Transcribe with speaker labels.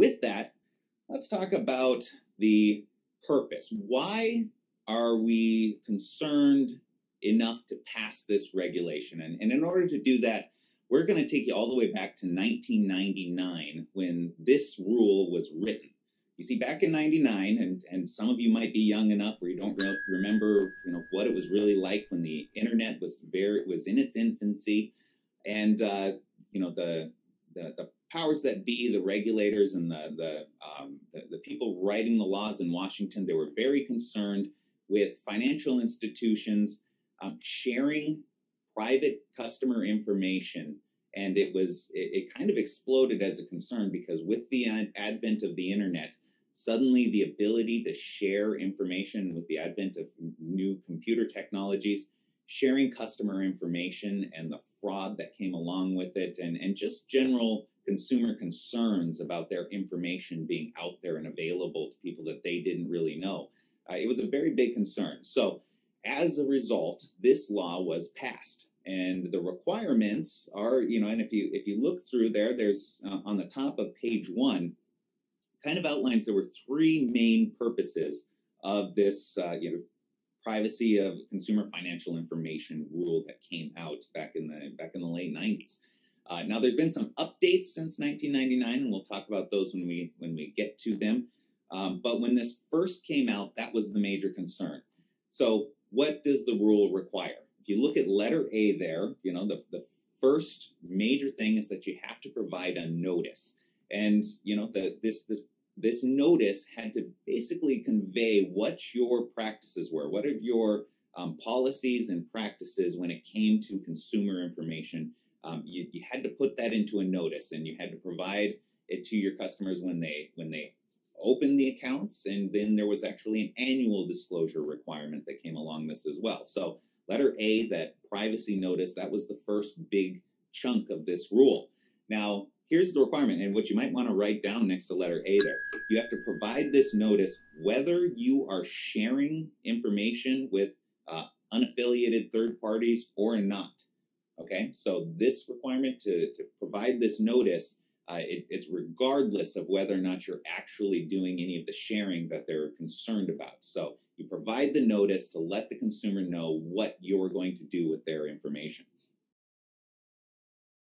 Speaker 1: with that, let's talk about the purpose. Why are we concerned enough to pass this regulation? And in order to do that, we're going to take you all the way back to 1999 when this rule was written. You see, back in 99, and some of you might be young enough where you don't remember, what it was really like when the internet was in its infancy, and the powers that be, the regulators and the people writing the laws in Washington, they were very concerned with financial institutions sharing private customer information. And it kind of exploded as a concern because with the advent of the internet, suddenly the ability to share information with the advent of new computer technologies, sharing customer information and the fraud that came along with it, and just general consumer concerns about their information being out there and available to people that they didn't really know. It was a very big concern. So as a result, this law was passed. And the requirements are, and if you look through there's on the top of page 1, kind of outlines there were 3 main purposes of this, privacy of consumer financial information rule that came out back in the late 90s. Now there's been some updates since 1999, and we'll talk about those when we get to them. But when this first came out, that was the major concern. So what does the rule require? If you look at letter A there, the first major thing is that you have to provide a notice. And, this notice had to basically convey what your practices were. What are your policies and practices when it came to consumer information? You had to put that into a notice, and you had to provide it to your customers when they open the accounts. And then there was actually an annual disclosure requirement that came along this as well. So letter A, that privacy notice, that was the first big chunk of this rule. Now, here's the requirement, and what you might want to write down next to letter A there. You have to provide this notice whether you are sharing information with unaffiliated third parties or not. Okay, so this requirement to provide this notice, it's regardless of whether or not you're actually doing any of the sharing that they're concerned about. So you provide the notice to let the consumer know what you're going to do with their information.